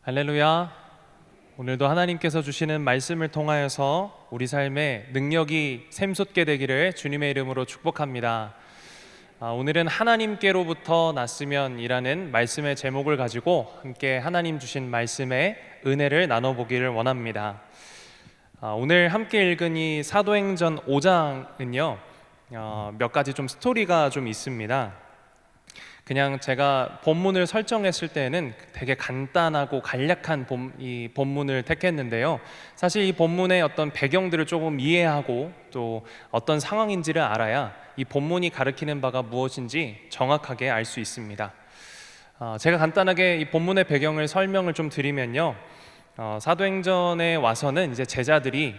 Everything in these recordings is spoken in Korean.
할렐루야. 오늘도 하나님께서 주시는 말씀을 통하여서 우리 삶에 능력이 샘솟게 되기를 주님의 이름으로 축복합니다. 오늘은 하나님께로부터 났으면이라는 말씀의 제목을 가지고 함께 하나님 주신 말씀의 은혜를 나눠보기를 원합니다. 오늘 함께 읽은 이 사도행전 5장은요 몇 가지 좀 스토리가 좀 있습니다. 그냥 제가 본문을 설정했을 때는 되게 간단하고 간략한 이 본문을 택했는데요. 사실 이 본문의 어떤 배경들을 조금 이해하고 또 어떤 상황인지를 알아야 이 본문이 가리키는 바가 무엇인지 정확하게 알 수 있습니다. 제가 간단하게 이 본문의 배경을 설명을 좀 드리면요. 사도행전에 와서는 이제 제자들이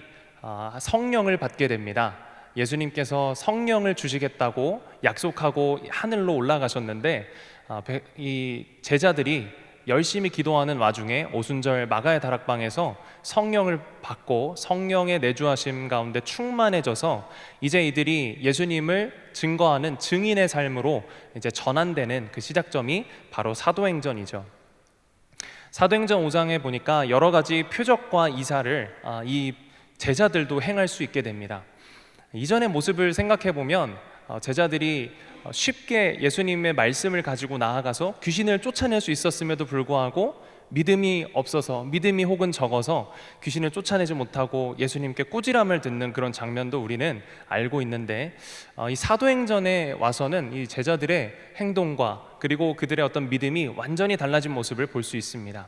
성령을 받게 됩니다. 예수님께서 성령을 주시겠다고 약속하고 하늘로 올라가셨는데 이 제자들이 열심히 기도하는 와중에 오순절 마가의 다락방에서 성령을 받고 성령의 내주하심 가운데 충만해져서 이제 이들이 예수님을 증거하는 증인의 삶으로 이제 전환되는 그 시작점이 바로 사도행전이죠. 사도행전 5장에 보니까 여러 가지 표적과 이사를 이 제자들도 행할 수 있게 됩니다. 이전의 모습을 생각해 보면 제자들이 쉽게 예수님의 말씀을 가지고 나아가서 귀신을 쫓아낼 수 있었음에도 불구하고 믿음이 없어서, 믿음이 혹은 적어서 귀신을 쫓아내지 못하고 예수님께 꾸지람을 듣는 그런 장면도 우리는 알고 있는데, 이 사도행전에 와서는 이 제자들의 행동과 그리고 그들의 어떤 믿음이 완전히 달라진 모습을 볼 수 있습니다.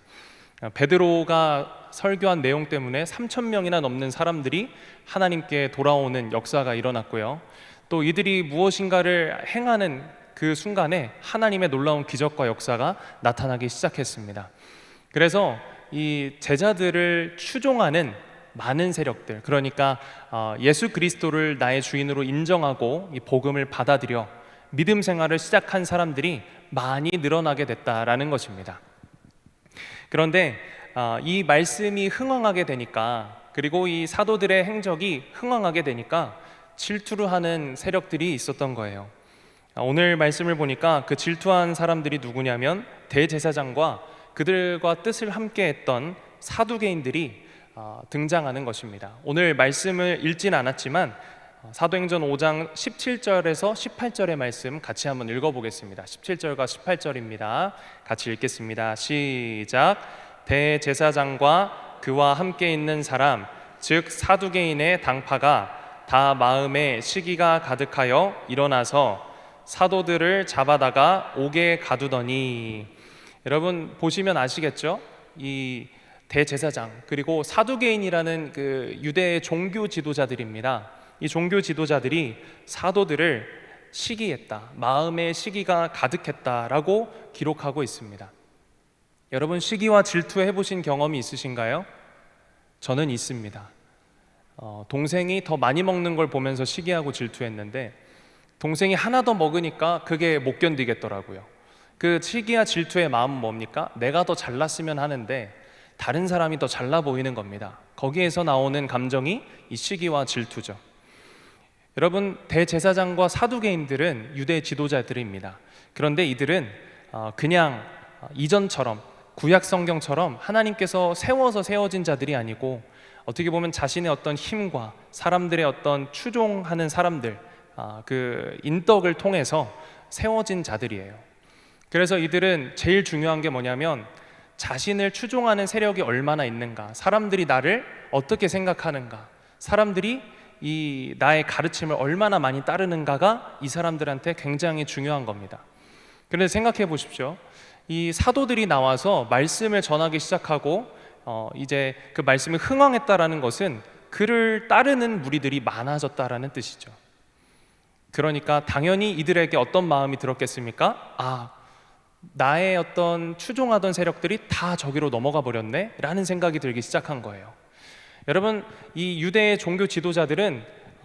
베드로가 설교한 내용 때문에 3,000명이나 넘는 사람들이 하나님께 돌아오는 역사가 일어났고요. 또 이들이 무엇인가를 행하는 그 순간에 하나님의 놀라운 기적과 역사가 나타나기 시작했습니다. 그래서 이 제자들을 추종하는 많은 세력들, 그러니까 예수 그리스도를 나의 주인으로 인정하고 이 복음을 받아들여 믿음 생활을 시작한 사람들이 많이 늘어나게 됐다라는 것입니다. 그런데 이 말씀이 흥왕하게 되니까, 그리고 이 사도들의 행적이 흥왕하게 되니까 질투를 하는 세력들이 있었던 거예요. 오늘 말씀을 보니까 그 질투한 사람들이 누구냐면 대제사장과 그들과 뜻을 함께 했던 사두개인들이 등장하는 것입니다. 오늘 말씀을 읽진 않았지만 사도행전 5장 17절에서 18절의 말씀 같이 한번 읽어보겠습니다. 17절과 18절입니다. 같이 읽겠습니다. 시작. 대제사장과 그와 함께 있는 사람, 즉 사두개인의 당파가 다 마음에 시기가 가득하여 일어나서 사도들을 잡아다가 옥에 가두더니, 여러분 보시면 아시겠죠? 이 대제사장 그리고 사두개인이라는 그 유대의 종교 지도자들입니다. 이 종교 지도자들이 사도들을 시기했다, 마음의 시기가 가득했다라고 기록하고 있습니다. 여러분 시기와 질투해 보신 경험이 있으신가요? 저는 있습니다. 동생이 더 많이 먹는 걸 보면서 시기하고 질투했는데 동생이 하나 더 먹으니까 그게 못 견디겠더라고요. 그 시기와 질투의 마음은 뭡니까? 내가 더 잘났으면 하는데 다른 사람이 더 잘나 보이는 겁니다. 거기에서 나오는 감정이 이 시기와 질투죠. 여러분 대제사장과 사두개인들은 유대 지도자들입니다. 그런데 이들은 그냥 이전처럼 구약 성경처럼 하나님께서 세워서 세워진 자들이 아니고 어떻게 보면 자신의 어떤 힘과 사람들의 어떤 추종하는 사람들, 그 인덕을 통해서 세워진 자들이에요. 그래서 이들은 제일 중요한 게 뭐냐면 자신을 추종하는 세력이 얼마나 있는가, 사람들이 나를 어떻게 생각하는가, 사람들이 이 나의 가르침을 얼마나 많이 따르는가가 이 사람들한테 굉장히 중요한 겁니다. 그런데 생각해 보십시오. 이 사도들이 나와서 말씀을 전하기 시작하고 이제 그 말씀이 흥왕했다라는 것은 그를 따르는 무리들이 많아졌다라는 뜻이죠. 그러니까 당연히 이들에게 어떤 마음이 들었겠습니까? 나의 어떤 추종하던 세력들이 다 저기로 넘어가 버렸네 라는 생각이 들기 시작한 거예요. 여러분 이 유대의 종교 지도자들은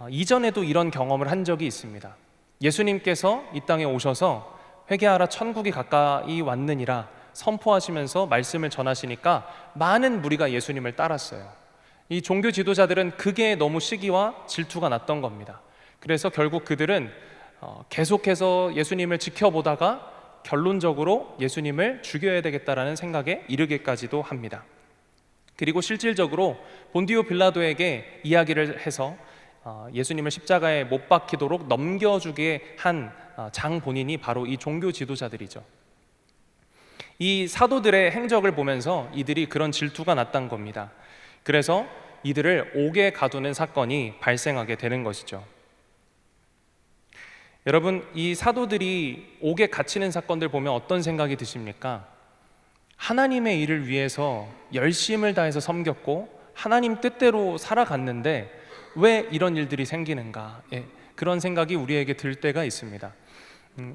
이전에도 이런 경험을 한 적이 있습니다. 예수님께서 이 땅에 오셔서 회개하라 천국이 가까이 왔느니라 선포하시면서 말씀을 전하시니까 많은 무리가 예수님을 따랐어요. 이 종교 지도자들은 그게 너무 시기와 질투가 났던 겁니다. 그래서 결국 그들은 계속해서 예수님을 지켜보다가 결론적으로 예수님을 죽여야 되겠다라는 생각에 이르기까지도 합니다. 그리고 실질적으로 본디오 빌라도에게 이야기를 해서 예수님을 십자가에 못 박히도록 넘겨주게 한 장본인이 바로 이 종교 지도자들이죠. 이 사도들의 행적을 보면서 이들이 그런 질투가 났던 겁니다. 그래서 이들을 옥에 가두는 사건이 발생하게 되는 것이죠. 여러분, 이 사도들이 옥에 갇히는 사건들 보면 어떤 생각이 드십니까? 하나님의 일을 위해서 열심을 다해서 섬겼고 하나님 뜻대로 살아갔는데 왜 이런 일들이 생기는가? 그런 생각이 우리에게 들 때가 있습니다.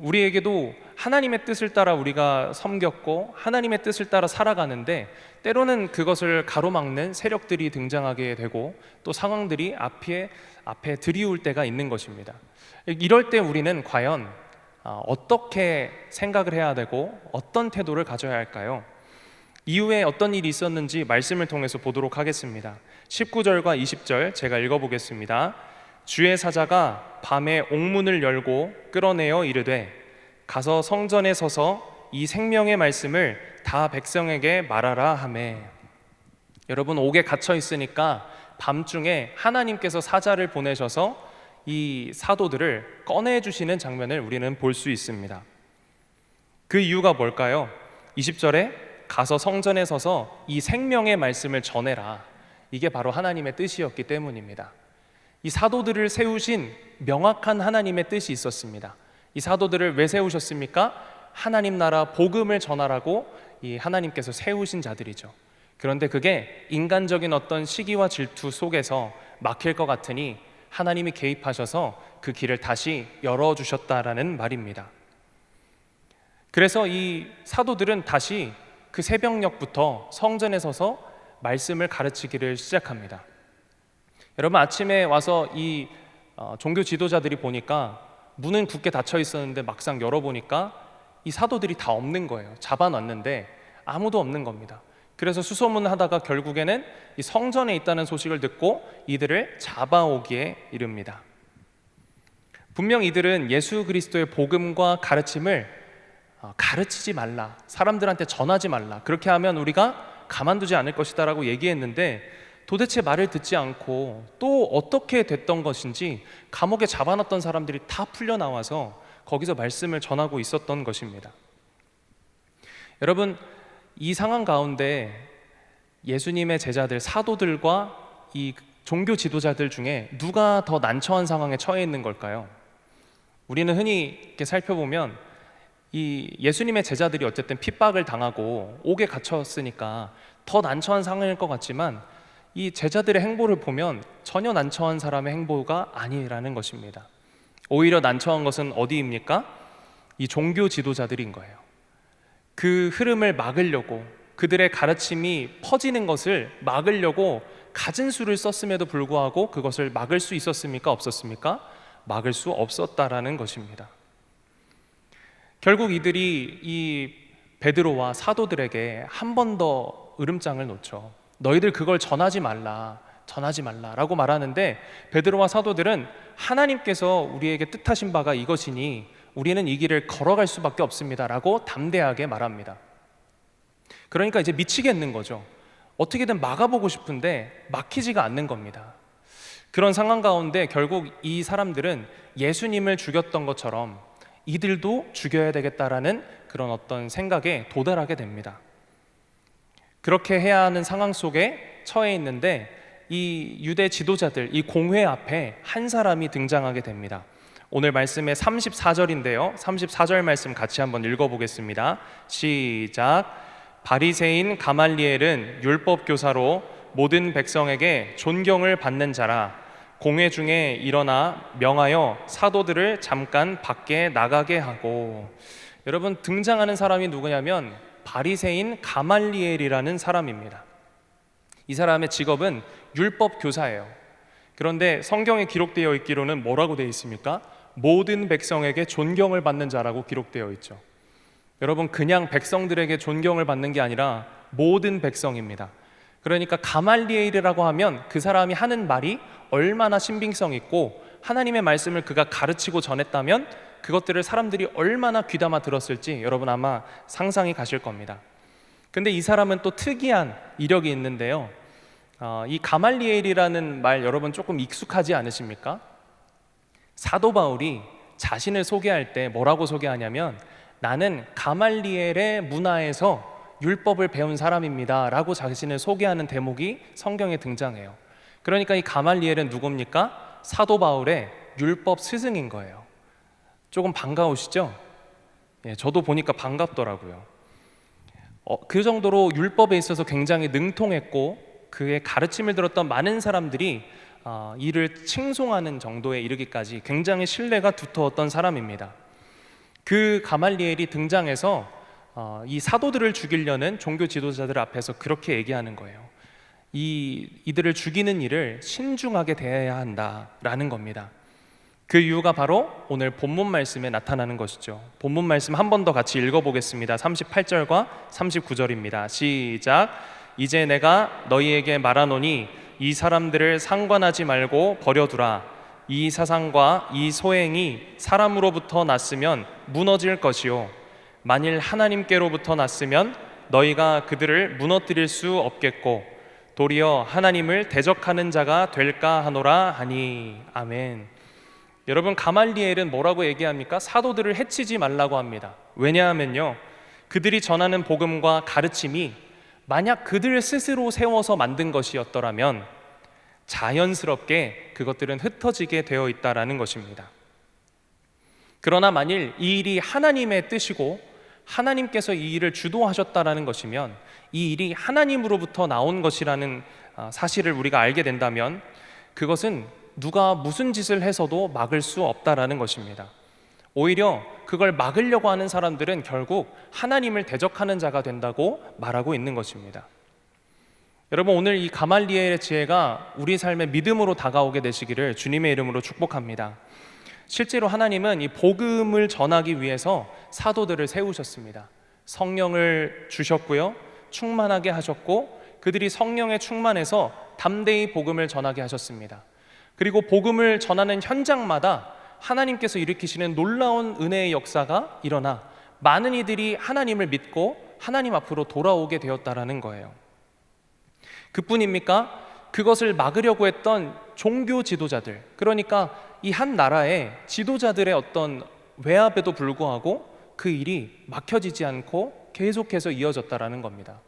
우리에게도 하나님의 뜻을 따라 우리가 섬겼고 하나님의 뜻을 따라 살아가는데 때로는 그것을 가로막는 세력들이 등장하게 되고 또 상황들이 앞에 들이올 때가 있는 것입니다. 이럴 때 우리는 과연 어떻게 생각을 해야 되고 어떤 태도를 가져야 할까요? 이후에 어떤 일이 있었는지 말씀을 통해서 보도록 하겠습니다. 19절과 20절 제가 읽어보겠습니다. 주의 사자가 밤에 옥문을 열고 끌어내어 이르되 가서 성전에 서서 이 생명의 말씀을 다 백성에게 말하라 하매. 여러분, 옥에 갇혀 있으니까 밤중에 하나님께서 사자를 보내셔서 이 사도들을 꺼내주시는 장면을 우리는 볼 수 있습니다. 그 이유가 뭘까요? 20절에 가서 성전에 서서 이 생명의 말씀을 전해라. 이게 바로 하나님의 뜻이었기 때문입니다. 이 사도들을 세우신 명확한 하나님의 뜻이 있었습니다. 이 사도들을 왜 세우셨습니까? 하나님 나라 복음을 전하라고 이 하나님께서 세우신 자들이죠. 그런데 그게 인간적인 어떤 시기와 질투 속에서 막힐 것 같으니 하나님이 개입하셔서 그 길을 다시 열어주셨다라는 말입니다. 그래서 이 사도들은 다시 그 새벽녘부터 성전에 서서 말씀을 가르치기를 시작합니다. 여러분, 아침에 와서 이 종교 지도자들이 보니까 문은 굳게 닫혀 있었는데 막상 열어보니까 이 사도들이 다 없는 거예요. 잡아놨는데 아무도 없는 겁니다. 그래서 수소문하다가 결국에는 이 성전에 있다는 소식을 듣고 이들을 잡아오기에 이릅니다. 분명 이들은 예수 그리스도의 복음과 가르침을 가르치지 말라, 사람들한테 전하지 말라, 그렇게 하면 우리가 가만두지 않을 것이다 라고 얘기했는데 도대체 말을 듣지 않고 또 어떻게 됐던 것인지 감옥에 잡아놨던 사람들이 다 풀려나와서 거기서 말씀을 전하고 있었던 것입니다. 여러분, 이 상황 가운데 예수님의 제자들 사도들과 이 종교 지도자들 중에 누가 더 난처한 상황에 처해 있는 걸까요? 우리는 흔히 이렇게 살펴보면 이 예수님의 제자들이 어쨌든 핍박을 당하고 옥에 갇혔으니까 더 난처한 상황일 것 같지만 이 제자들의 행보를 보면 전혀 난처한 사람의 행보가 아니라는 것입니다. 오히려 난처한 것은 어디입니까? 이 종교 지도자들인 거예요. 그 흐름을 막으려고, 그들의 가르침이 퍼지는 것을 막으려고 갖은 수를 썼음에도 불구하고 그것을 막을 수 있었습니까? 없었습니까? 막을 수 없었다라는 것입니다. 결국 이들이 이 베드로와 사도들에게 한 번 더 으름장을 놓죠. 너희들 그걸 전하지 말라라고 말하는데 베드로와 사도들은 하나님께서 우리에게 뜻하신 바가 이것이니 우리는 이 길을 걸어갈 수밖에 없습니다라고 담대하게 말합니다. 그러니까 이제 미치겠는 거죠. 어떻게든 막아보고 싶은데 막히지가 않는 겁니다. 그런 상황 가운데 결국 이 사람들은 예수님을 죽였던 것처럼 이들도 죽여야 되겠다라는 그런 어떤 생각에 도달하게 됩니다. 그렇게 해야 하는 상황 속에 처해 있는데 이 유대 지도자들, 이 공회 앞에 한 사람이 등장하게 됩니다. 오늘 말씀의 34절인데요 34절 말씀 같이 한번 읽어보겠습니다. 시작. 바리새인 가말리엘은 율법 교사로 모든 백성에게 존경을 받는 자라. 공회 중에 일어나 명하여 사도들을 잠깐 밖에 나가게 하고. 여러분, 등장하는 사람이 누구냐면 바리새인 가말리엘이라는 사람입니다. 이 사람의 직업은 율법 교사예요. 그런데 성경에 기록되어 있기로는 뭐라고 되어 있습니까? 모든 백성에게 존경을 받는 자라고 기록되어 있죠. 여러분, 그냥 백성들에게 존경을 받는 게 아니라 모든 백성입니다. 그러니까 가말리엘이라고 하면 그 사람이 하는 말이 얼마나 신빙성 있고 하나님의 말씀을 그가 가르치고 전했다면 그것들을 사람들이 얼마나 귀담아 들었을지 여러분 아마 상상이 가실 겁니다. 근데 이 사람은 또 특이한 이력이 있는데요. 이 가말리엘이라는 말 여러분 조금 익숙하지 않으십니까? 사도 바울이 자신을 소개할 때 뭐라고 소개하냐면 나는 가말리엘의 문화에서 율법을 배운 사람입니다 라고 자신을 소개하는 대목이 성경에 등장해요. 그러니까 이 가말리엘은 누굽니까? 사도 바울의 율법 스승인 거예요. 조금 반가우시죠? 예, 저도 보니까 반갑더라고요. 그 정도로 율법에 있어서 굉장히 능통했고 그의 가르침을 들었던 많은 사람들이 이를 칭송하는 정도에 이르기까지 굉장히 신뢰가 두터웠던 사람입니다. 그 가말리엘이 등장해서 이 사도들을 죽이려는 종교 지도자들 앞에서 그렇게 얘기하는 거예요. 이들을 죽이는 일을 신중하게 대해야 한다라는 겁니다. 그 이유가 바로 오늘 본문 말씀에 나타나는 것이죠. 본문 말씀 한 번 더 같이 읽어보겠습니다. 38절과 39절입니다. 시작. 이제 내가 너희에게 말하노니 이 사람들을 상관하지 말고 버려두라. 이 사상과 이 소행이 사람으로부터 났으면 무너질 것이요 만일 하나님께로부터 났으면 너희가 그들을 무너뜨릴 수 없겠고 도리어 하나님을 대적하는 자가 될까 하노라 하니. 아멘. 여러분, 가말리엘은 뭐라고 얘기합니까? 사도들을 해치지 말라고 합니다. 왜냐하면요, 그들이 전하는 복음과 가르침이 만약 그들 스스로 세워서 만든 것이었더라면 자연스럽게 그것들은 흩어지게 되어 있다라는 것입니다. 그러나 만일 이 일이 하나님의 뜻이고 하나님께서 이 일을 주도하셨다라는 것이면 이 일이 하나님으로부터 나온 것이라는 사실을 우리가 알게 된다면 그것은 누가 무슨 짓을 해서도 막을 수 없다라는 것입니다. 오히려 그걸 막으려고 하는 사람들은 결국 하나님을 대적하는 자가 된다고 말하고 있는 것입니다. 여러분, 오늘 이 가말리엘의 지혜가 우리 삶의 믿음으로 다가오게 되시기를 주님의 이름으로 축복합니다. 실제로 하나님은 이 복음을 전하기 위해서 사도들을 세우셨습니다. 성령을 주셨고요, 충만하게 하셨고 그들이 성령에 충만해서 담대히 복음을 전하게 하셨습니다. 그리고 복음을 전하는 현장마다 하나님께서 일으키시는 놀라운 은혜의 역사가 일어나 많은 이들이 하나님을 믿고 하나님 앞으로 돌아오게 되었다라는 거예요. 그뿐입니까? 그것을 막으려고 했던 종교 지도자들, 그러니까 이 한 나라의 지도자들의 어떤 외압에도 불구하고 그 일이 막혀지지 않고 계속해서 이어졌다라는 겁니다.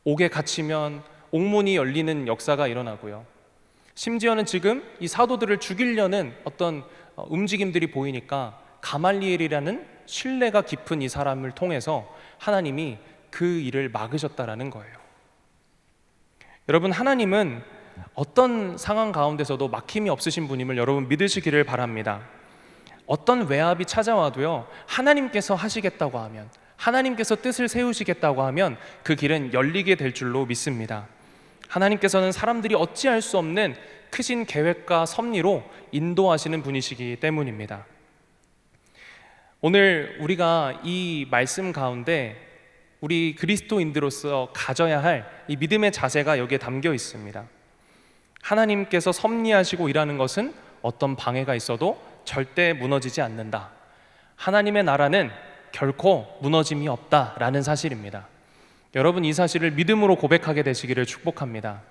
옥에 갇히면 옥문이 열리는 역사가 일어나고요. 심지어는 지금 이 사도들을 죽이려는 어떤 움직임들이 보이니까 가말리엘이라는 신뢰가 깊은 이 사람을 통해서 하나님이 그 일을 막으셨다라는 거예요. 여러분, 하나님은 어떤 상황 가운데서도 막힘이 없으신 분임을 여러분 믿으시기를 바랍니다. 어떤 외압이 찾아와도요, 하나님께서 하시겠다고 하면, 하나님께서 뜻을 세우시겠다고 하면 그 길은 열리게 될 줄로 믿습니다. 하나님께서는 사람들이 어찌할 수 없는 크신 계획과 섭리로 인도하시는 분이시기 때문입니다. 오늘 우리가 이 말씀 가운데 우리 그리스도인들로서 가져야 할 이 믿음의 자세가 여기에 담겨 있습니다. 하나님께서 섭리하시고 일하는 것은 어떤 방해가 있어도 절대 무너지지 않는다. 하나님의 나라는 결코 무너짐이 없다라는 사실입니다. 여러분, 이 사실을 믿음으로 고백하게 되시기를 축복합니다.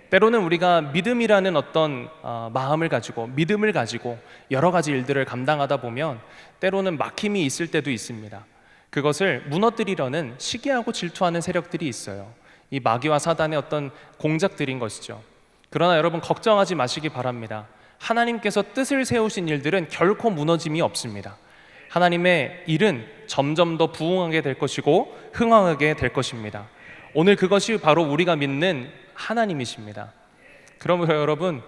때로는 우리가 믿음이라는 어떤 마음을 가지고, 믿음을 가지고 여러 가지 일들을 감당하다 보면 때로는 막힘이 있을 때도 있습니다. 그것을 무너뜨리려는 시기하고 질투하는 세력들이 있어요. 이 마귀와 사단의 어떤 공작들인 것이죠. 그러나 여러분, 걱정하지 마시기 바랍니다. 하나님께서 뜻을 세우신 일들은 결코 무너짐이 없습니다. 하나님의 일은 점점 더 부흥하게 될 것이고 흥황하게 될 것입니다. 오늘 그것이 바로 우리가 믿는 하나님이십니다. 그러므로 여러분,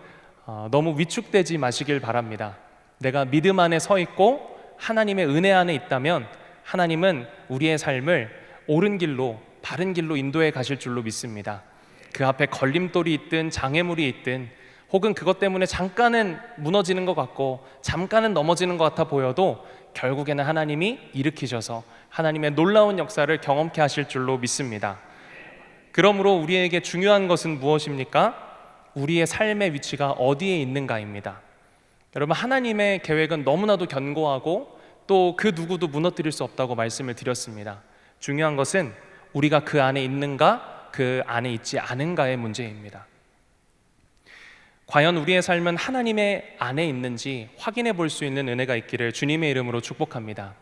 너무 위축되지 마시길 바랍니다. 내가 믿음 안에 서 있고 하나님의 은혜 안에 있다면 하나님은 우리의 삶을 옳은 길로, 바른 길로 인도해 가실 줄로 믿습니다. 그 앞에 걸림돌이 있든 장애물이 있든 혹은 그것 때문에 잠깐은 무너지는 것 같고 잠깐은 넘어지는 것 같아 보여도 결국에는 하나님이 일으키셔서 하나님의 놀라운 역사를 경험케 하실 줄로 믿습니다. 그러므로 우리에게 중요한 것은 무엇입니까? 우리의 삶의 위치가 어디에 있는가입니다. 여러분, 하나님의 계획은 너무나도 견고하고 또 그 누구도 무너뜨릴 수 없다고 말씀을 드렸습니다. 중요한 것은 우리가 그 안에 있는가, 그 안에 있지 않은가의 문제입니다. 과연 우리의 삶은 하나님의 안에 있는지 확인해 볼 수 있는 은혜가 있기를 주님의 이름으로 축복합니다.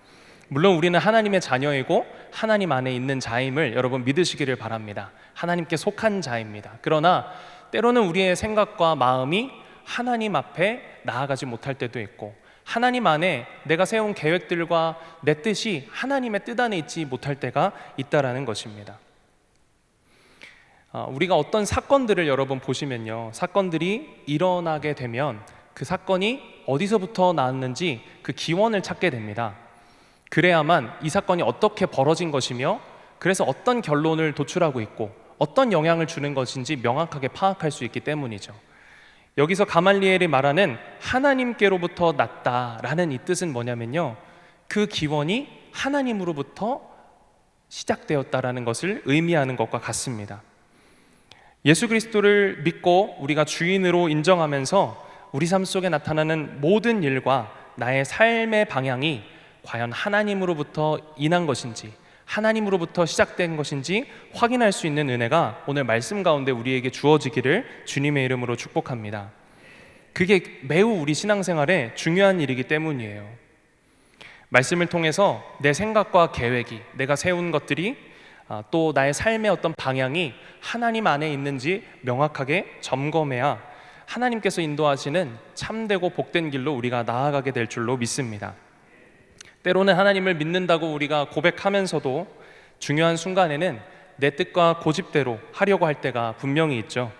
물론 우리는 하나님의 자녀이고 하나님 안에 있는 자임을 여러분 믿으시기를 바랍니다. 하나님께 속한 자입니다. 그러나 때로는 우리의 생각과 마음이 하나님 앞에 나아가지 못할 때도 있고, 하나님 안에 내가 세운 계획들과 내 뜻이 하나님의 뜻 안에 있지 못할 때가 있다라는 것입니다. 우리가 어떤 사건들을 여러분 보시면요, 사건들이 일어나게 되면 그 사건이 어디서부터 나왔는지 그 기원을 찾게 됩니다. 그래야만 이 사건이 어떻게 벌어진 것이며, 그래서 어떤 결론을 도출하고 있고 어떤 영향을 주는 것인지 명확하게 파악할 수 있기 때문이죠. 여기서 가말리엘이 말하는 하나님께로부터 났다라는 이 뜻은 뭐냐면요, 그 기원이 하나님으로부터 시작되었다라는 것을 의미하는 것과 같습니다. 예수 그리스도를 믿고 우리가 주인으로 인정하면서 우리 삶 속에 나타나는 모든 일과 나의 삶의 방향이 과연 하나님으로부터 인한 것인지, 하나님으로부터 시작된 것인지 확인할 수 있는 은혜가 오늘 말씀 가운데 우리에게 주어지기를 주님의 이름으로 축복합니다. 그게 매우 우리 신앙생활에 중요한 일이기 때문이에요. 말씀을 통해서 내 생각과 계획이, 내가 세운 것들이, 또 나의 삶의 어떤 방향이 하나님 안에 있는지 명확하게 점검해야 하나님께서 인도하시는 참되고 복된 길로 우리가 나아가게 될 줄로 믿습니다. 때로는 하나님을 믿는다고 우리가 고백하면서도 중요한 순간에는 내 뜻과 고집대로 하려고 할 때가 분명히 있죠.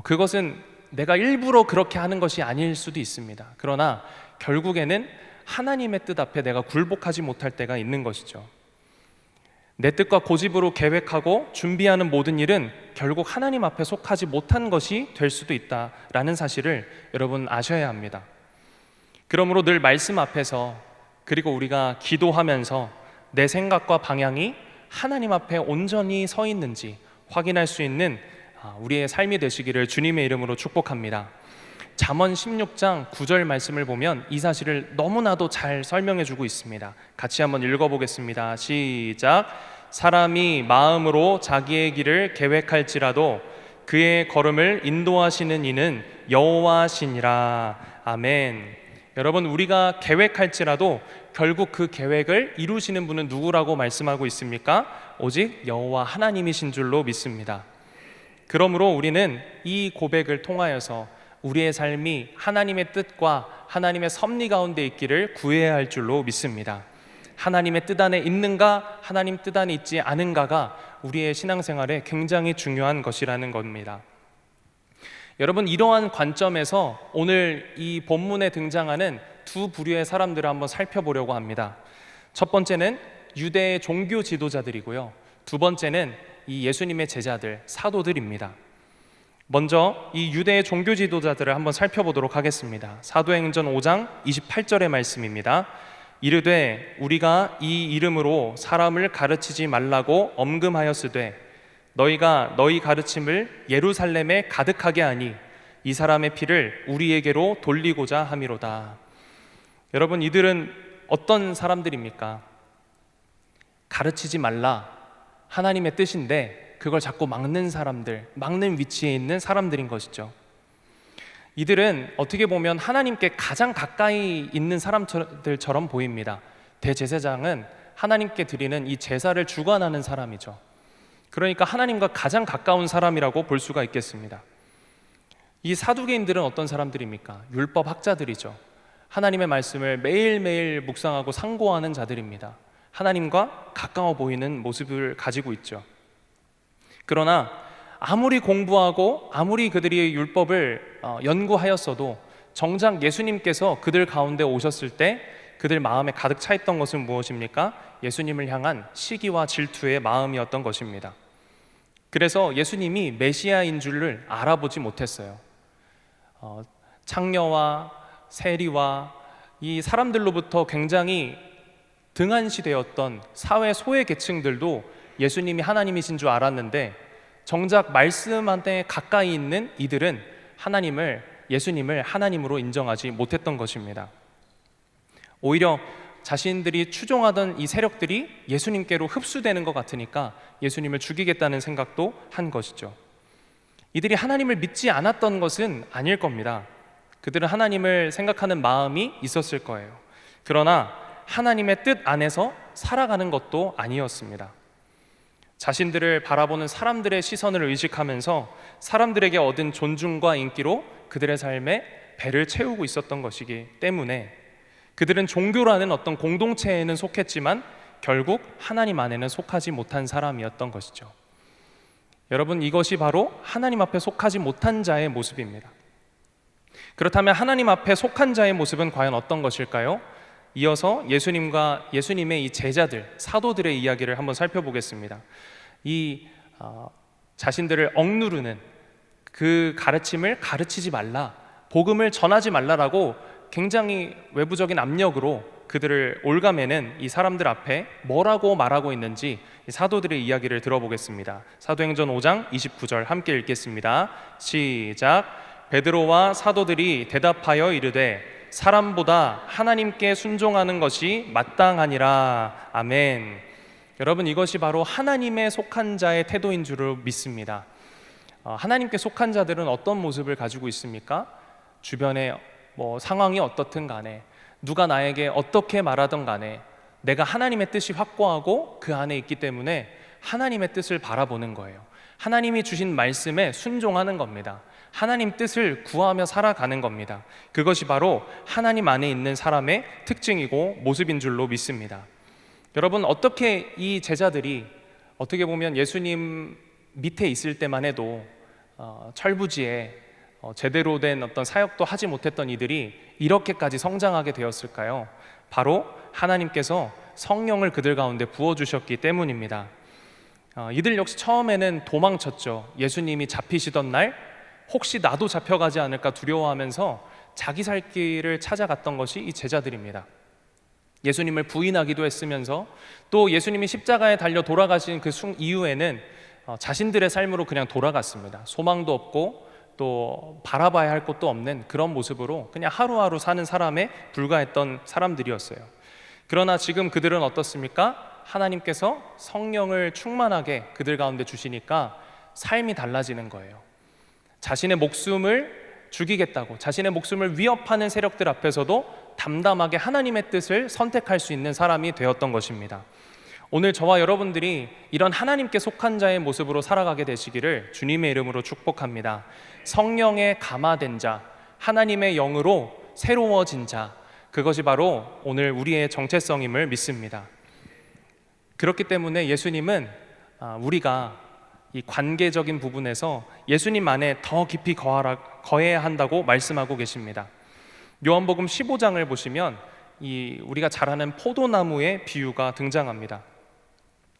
그것은 내가 일부러 그렇게 하는 것이 아닐 수도 있습니다. 그러나 결국에는 하나님의 뜻 앞에 내가 굴복하지 못할 때가 있는 것이죠. 내 뜻과 고집으로 계획하고 준비하는 모든 일은 결국 하나님 앞에 속하지 못한 것이 될 수도 있다라는 사실을 여러분 아셔야 합니다. 그러므로 늘 말씀 앞에서, 그리고 우리가 기도하면서 내 생각과 방향이 하나님 앞에 온전히 서 있는지 확인할 수 있는 우리의 삶이 되시기를 주님의 이름으로 축복합니다. 잠언 16장 9절 말씀을 보면 이 사실을 너무나도 잘 설명해 주고 있습니다. 같이 한번 읽어보겠습니다. 시작. 사람이 마음으로 자기의 길을 계획할지라도 그의 걸음을 인도하시는 이는 여호와시니라. 아멘. 여러분, 우리가 계획할지라도 결국 그 계획을 이루시는 분은 누구라고 말씀하고 있습니까? 오직 여호와 하나님이신 줄로 믿습니다. 그러므로 우리는 이 고백을 통하여서 우리의 삶이 하나님의 뜻과 하나님의 섭리 가운데 있기를 구해야 할 줄로 믿습니다. 하나님의 뜻 안에 있는가, 하나님 뜻 안에 있지 않은가가 우리의 신앙생활에 굉장히 중요한 것이라는 겁니다. 여러분, 이러한 관점에서 오늘 이 본문에 등장하는 두 부류의 사람들을 한번 살펴보려고 합니다. 첫 번째는 유대의 종교 지도자들이고요, 두 번째는 이 예수님의 제자들, 사도들입니다. 먼저 이 유대의 종교 지도자들을 한번 살펴보도록 하겠습니다. 사도행전 5장 28절의 말씀입니다. 이르되 우리가 이 이름으로 사람을 가르치지 말라고 엄금하였으되 너희가 너희 가르침을 예루살렘에 가득하게 하니 이 사람의 피를 우리에게로 돌리고자 함이로다. 여러분, 이들은 어떤 사람들입니까? 가르치지 말라, 하나님의 뜻인데 그걸 자꾸 막는 사람들, 막는 위치에 있는 사람들인 것이죠. 이들은 어떻게 보면 하나님께 가장 가까이 있는 사람들처럼 보입니다. 대제사장은 하나님께 드리는 이 제사를 주관하는 사람이죠. 그러니까 하나님과 가장 가까운 사람이라고 볼 수가 있겠습니다. 이 사두개인들은 어떤 사람들입니까? 율법 학자들이죠. 하나님의 말씀을 매일매일 묵상하고 상고하는 자들입니다. 하나님과 가까워 보이는 모습을 가지고 있죠. 그러나 아무리 공부하고 아무리 그들이 율법을 연구하였어도 정작 예수님께서 그들 가운데 오셨을 때 그들 마음에 가득 차 있던 것은 무엇입니까? 예수님을 향한 시기와 질투의 마음이었던 것입니다. 그래서 예수님이 메시아인 줄을 알아보지 못했어요. 창녀와 세리와 이 사람들로부터 굉장히 등한시되었던 사회 소외 계층들도 예수님이 하나님이신 줄 알았는데, 정작 말씀 안에 가까이 있는 이들은 예수님을 하나님으로 인정하지 못했던 것입니다. 오히려 자신들이 추종하던 이 세력들이 예수님께로 흡수되는 것 같으니까 예수님을 죽이겠다는 생각도 한 것이죠. 이들이 하나님을 믿지 않았던 것은 아닐 겁니다. 그들은 하나님을 생각하는 마음이 있었을 거예요. 그러나 하나님의 뜻 안에서 살아가는 것도 아니었습니다. 자신들을 바라보는 사람들의 시선을 의식하면서 사람들에게 얻은 존중과 인기로 그들의 삶에 배를 채우고 있었던 것이기 때문에 그들은 종교라는 어떤 공동체에는 속했지만 결국 하나님 안에는 속하지 못한 사람이었던 것이죠. 여러분, 이것이 바로 하나님 앞에 속하지 못한 자의 모습입니다. 그렇다면 하나님 앞에 속한 자의 모습은 과연 어떤 것일까요? 이어서 예수님과 예수님의 이 제자들, 사도들의 이야기를 한번 살펴보겠습니다. 자신들을 억누르는 그 가르침을 가르치지 말라, 복음을 전하지 말라라고 굉장히 외부적인 압력으로 그들을 올가매는 이 사람들 앞에 뭐라고 말하고 있는지 사도들의 이야기를 들어보겠습니다. 사도행전 5장 29절 함께 읽겠습니다. 시작. 베드로와 사도들이 대답하여 이르되 사람보다 하나님께 순종하는 것이 마땅하니라. 아멘. 여러분, 이것이 바로 하나님의 속한 자의 태도인 줄을 믿습니다. 하나님께 속한 자들은 어떤 모습을 가지고 있습니까? 주변에 상황이 어떻든 간에, 누가 나에게 어떻게 말하든 간에 내가 하나님의 뜻이 확고하고 그 안에 있기 때문에 하나님의 뜻을 바라보는 거예요. 하나님이 주신 말씀에 순종하는 겁니다. 하나님 뜻을 구하며 살아가는 겁니다. 그것이 바로 하나님 안에 있는 사람의 특징이고 모습인 줄로 믿습니다. 여러분, 어떻게 이 제자들이 어떻게 보면 예수님 밑에 있을 때만 해도 철부지에 제대로 된 어떤 사역도 하지 못했던 이들이 이렇게까지 성장하게 되었을까요? 바로 하나님께서 성령을 그들 가운데 부어주셨기 때문입니다. 이들 역시 처음에는 도망쳤죠. 예수님이 잡히시던 날 혹시 나도 잡혀가지 않을까 두려워하면서 자기 살 길을 찾아갔던 것이 이 제자들입니다. 예수님을 부인하기도 했으면서 또 예수님이 십자가에 달려 돌아가신 그 이후에는 자신들의 삶으로 그냥 돌아갔습니다. 소망도 없고 또 바라봐야 할 것도 없는 그런 모습으로 그냥 하루하루 사는 사람에 불과했던 사람들이었어요. 그러나 지금 그들은 어떻습니까? 하나님께서 성령을 충만하게 그들 가운데 주시니까 삶이 달라지는 거예요. 자신의 목숨을 죽이겠다고, 자신의 목숨을 위협하는 세력들 앞에서도 담담하게 하나님의 뜻을 선택할 수 있는 사람이 되었던 것입니다. 오늘 저와 여러분들이 이런 하나님께 속한 자의 모습으로 살아가게 되시기를 주님의 이름으로 축복합니다. 성령에 감화된 자, 하나님의 영으로 새로워진 자, 그것이 바로 오늘 우리의 정체성임을 믿습니다. 그렇기 때문에 예수님은 우리가 이 관계적인 부분에서 예수님 안에 더 깊이 거해야 한다고 말씀하고 계십니다. 요한복음 15장을 보시면 우리가 잘 아는 포도나무의 비유가 등장합니다.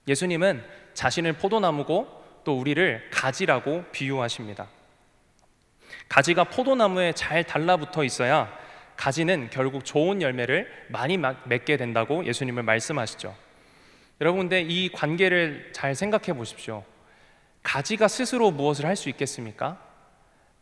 예수님은 자신을 포도나무고 또 우리를 가지라고 비유하십니다. 가지가 포도나무에 잘 달라붙어 있어야 가지는 결국 좋은 열매를 많이 맺게 된다고 예수님을 말씀하시죠. 여러분, 근데 이 관계를 잘 생각해 보십시오. 가지가 스스로 무엇을 할 수 있겠습니까?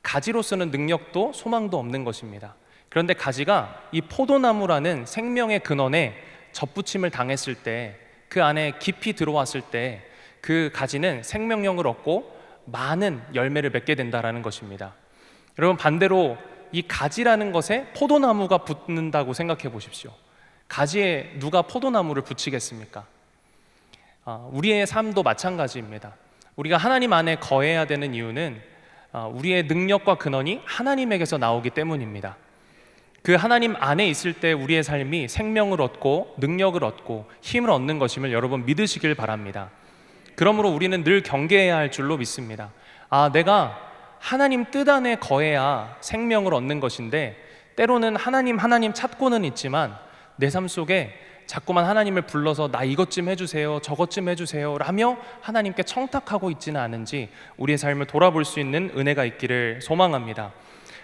가지로서는 능력도 소망도 없는 것입니다. 그런데 가지가 이 포도나무라는 생명의 근원에 접붙임을 당했을 때, 그 안에 깊이 들어왔을 때 그 가지는 생명력을 얻고 많은 열매를 맺게 된다는 것입니다. 여러분, 반대로 이 가지라는 것에 포도나무가 붙는다고 생각해 보십시오. 가지에 누가 포도나무를 붙이겠습니까? 우리의 삶도 마찬가지입니다. 우리가 하나님 안에 거해야 되는 이유는 우리의 능력과 근원이 하나님에게서 나오기 때문입니다. 그 하나님 안에 있을 때 우리의 삶이 생명을 얻고 능력을 얻고 힘을 얻는 것임을 여러분 믿으시길 바랍니다. 그러므로 우리는 늘 경계해야 할 줄로 믿습니다. 내가 하나님 뜻 안에 거해야 생명을 얻는 것인데, 때로는 하나님 찾고는 있지만 내 삶 속에 자꾸만 하나님을 불러서 나 이것 좀 해주세요, 저것 좀 해주세요 라며 하나님께 청탁하고 있지는 않은지 우리의 삶을 돌아볼 수 있는 은혜가 있기를 소망합니다.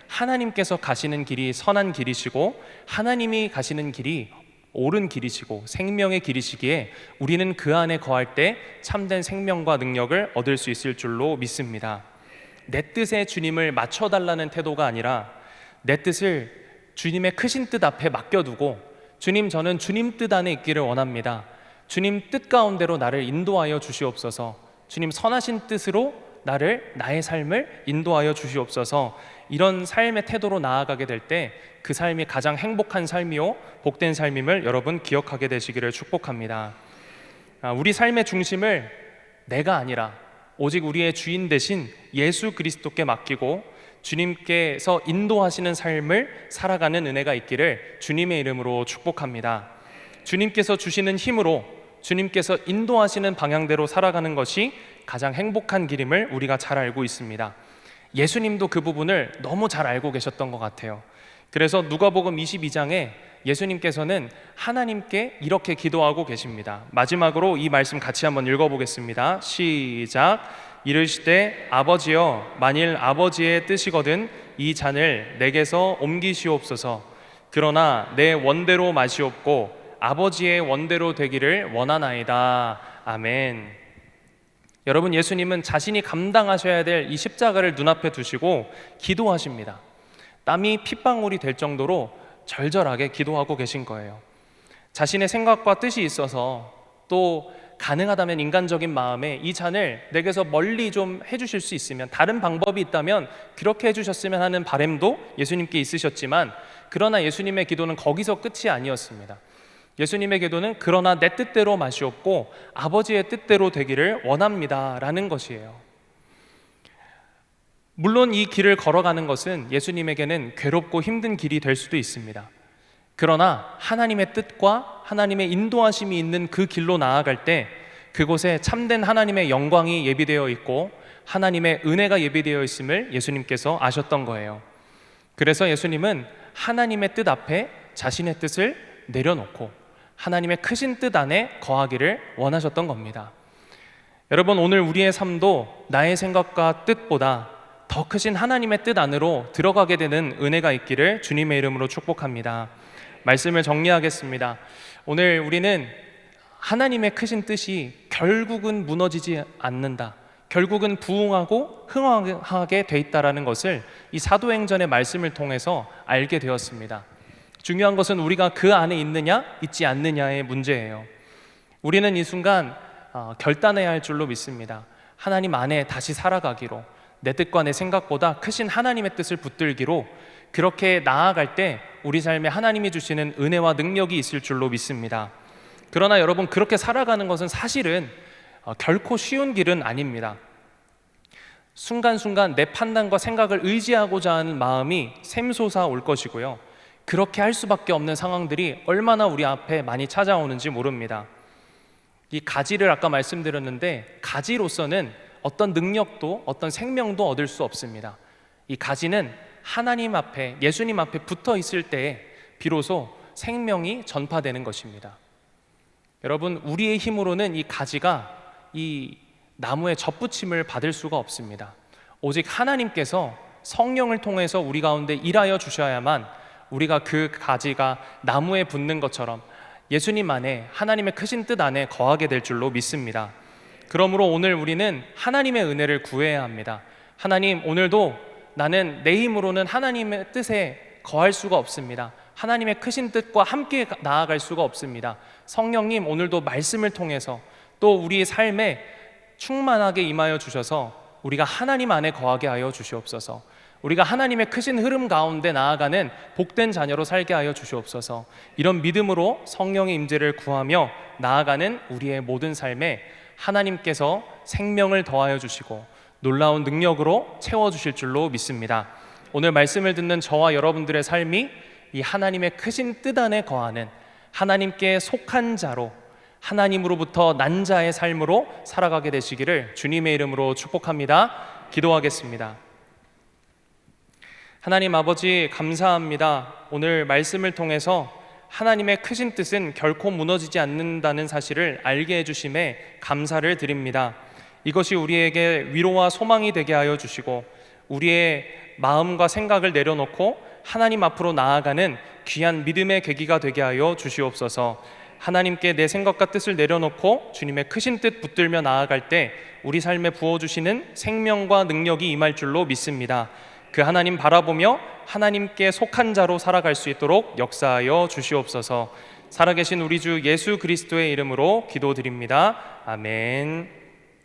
하나님께서 가시는 길이 선한 길이시고 하나님이 가시는 길이 옳은 길이시고 생명의 길이시기에 우리는 그 안에 거할 때 참된 생명과 능력을 얻을 수 있을 줄로 믿습니다. 내 뜻에 주님을 맞춰달라는 태도가 아니라 내 뜻을 주님의 크신 뜻 앞에 맡겨두고 주님, 저는 주님 뜻 안에 있기를 원합니다. 주님 뜻 가운데로 나를 인도하여 주시옵소서. 주님 선하신 뜻으로 나의 삶을 인도하여 주시옵소서. 이런 삶의 태도로 나아가게 될 때 그 삶이 가장 행복한 삶이요 복된 삶임을 여러분 기억하게 되시기를 축복합니다. 우리 삶의 중심을 내가 아니라 오직 우리의 주인 되신 예수 그리스도께 맡기고 주님께서 인도하시는 삶을 살아가는 은혜가 있기를 주님의 이름으로 축복합니다. 주님께서 주시는 힘으로 주님께서 인도하시는 방향대로 살아가는 것이 가장 행복한 길임을 우리가 잘 알고 있습니다. 예수님도 그 부분을 너무 잘 알고 계셨던 것 같아요. 그래서 누가복음 22장에 예수님께서는 하나님께 이렇게 기도하고 계십니다. 마지막으로 이 말씀 같이 한번 읽어보겠습니다. 시작. 이르시되 아버지여, 만일 아버지의 뜻이거든 이 잔을 내게서 옮기시옵소서. 그러나 내 원대로 마시옵고 아버지의 원대로 되기를 원하나이다. 아멘. 여러분, 예수님은 자신이 감당하셔야 될 이 십자가를 눈앞에 두시고 기도하십니다. 땀이 핏방울이 될 정도로 절절하게 기도하고 계신 거예요. 자신의 생각과 뜻이 있어서 또 가능하다면 인간적인 마음에 이 잔을 내게서 멀리 좀 해주실 수 있으면, 다른 방법이 있다면 그렇게 해주셨으면 하는 바람도 예수님께 있으셨지만, 그러나 예수님의 기도는 거기서 끝이 아니었습니다. 예수님의 기도는 그러나 내 뜻대로 마시옵고 아버지의 뜻대로 되기를 원합니다 라는 것이에요. 물론 이 길을 걸어가는 것은 예수님에게는 괴롭고 힘든 길이 될 수도 있습니다. 그러나 하나님의 뜻과 하나님의 인도하심이 있는 그 길로 나아갈 때 그곳에 참된 하나님의 영광이 예비되어 있고 하나님의 은혜가 예비되어 있음을 예수님께서 아셨던 거예요. 그래서 예수님은 하나님의 뜻 앞에 자신의 뜻을 내려놓고 하나님의 크신 뜻 안에 거하기를 원하셨던 겁니다. 여러분, 오늘 우리의 삶도 나의 생각과 뜻보다 더 크신 하나님의 뜻 안으로 들어가게 되는 은혜가 있기를 주님의 이름으로 축복합니다. 말씀을 정리하겠습니다. 오늘 우리는 하나님의 크신 뜻이 결국은 무너지지 않는다, 결국은 부흥하고 흥황하게 돼 있다라는 것을 이 사도행전의 말씀을 통해서 알게 되었습니다. 중요한 것은 우리가 그 안에 있느냐 있지 않느냐의 문제예요. 우리는 이 순간 결단해야 할 줄로 믿습니다. 하나님 안에 다시 살아가기로, 내 뜻과 내 생각보다 크신 하나님의 뜻을 붙들기로, 그렇게 나아갈 때 우리 삶에 하나님이 주시는 은혜와 능력이 있을 줄로 믿습니다. 그러나 여러분, 그렇게 살아가는 것은 사실은 결코 쉬운 길은 아닙니다. 순간순간 내 판단과 생각을 의지하고자 하는 마음이 샘솟아 올 것이고요, 그렇게 할 수밖에 없는 상황들이 얼마나 우리 앞에 많이 찾아오는지 모릅니다. 이 가지를 아까 말씀드렸는데, 가지로서는 어떤 능력도 어떤 생명도 얻을 수 없습니다. 이 가지는 하나님 앞에, 예수님 앞에 붙어 있을 때에 비로소 생명이 전파되는 것입니다. 여러분, 우리의 힘으로는 이 가지가 이 나무의 접붙임을 받을 수가 없습니다. 오직 하나님께서 성령을 통해서 우리 가운데 일하여 주셔야만 우리가 그 가지가 나무에 붙는 것처럼 예수님 안에, 하나님의 크신 뜻 안에 거하게 될 줄로 믿습니다. 그러므로 오늘 우리는 하나님의 은혜를 구해야 합니다. 하나님, 오늘도 나는 내 힘으로는 하나님의 뜻에 거할 수가 없습니다. 하나님의 크신 뜻과 함께 나아갈 수가 없습니다. 성령님, 오늘도 말씀을 통해서 또 우리의 삶에 충만하게 임하여 주셔서 우리가 하나님 안에 거하게 하여 주시옵소서. 우리가 하나님의 크신 흐름 가운데 나아가는 복된 자녀로 살게 하여 주시옵소서. 이런 믿음으로 성령의 임재를 구하며 나아가는 우리의 모든 삶에 하나님께서 생명을 더하여 주시고 놀라운 능력으로 채워주실 줄로 믿습니다. 오늘 말씀을 듣는 저와 여러분들의 삶이 이 하나님의 크신 뜻 안에 거하는, 하나님께 속한 자로, 하나님으로부터 난 자의 삶으로 살아가게 되시기를 주님의 이름으로 축복합니다. 기도하겠습니다. 하나님 아버지, 감사합니다. 오늘 말씀을 통해서 하나님의 크신 뜻은 결코 무너지지 않는다는 사실을 알게 해주심에 감사를 드립니다. 이것이 우리에게 위로와 소망이 되게 하여 주시고 우리의 마음과 생각을 내려놓고 하나님 앞으로 나아가는 귀한 믿음의 계기가 되게 하여 주시옵소서. 하나님께 내 생각과 뜻을 내려놓고 주님의 크신 뜻 붙들며 나아갈 때 우리 삶에 부어주시는 생명과 능력이 임할 줄로 믿습니다. 그 하나님 바라보며 하나님께 속한 자로 살아갈 수 있도록 역사하여 주시옵소서. 살아계신 우리 주 예수 그리스도의 이름으로 기도드립니다. 아멘.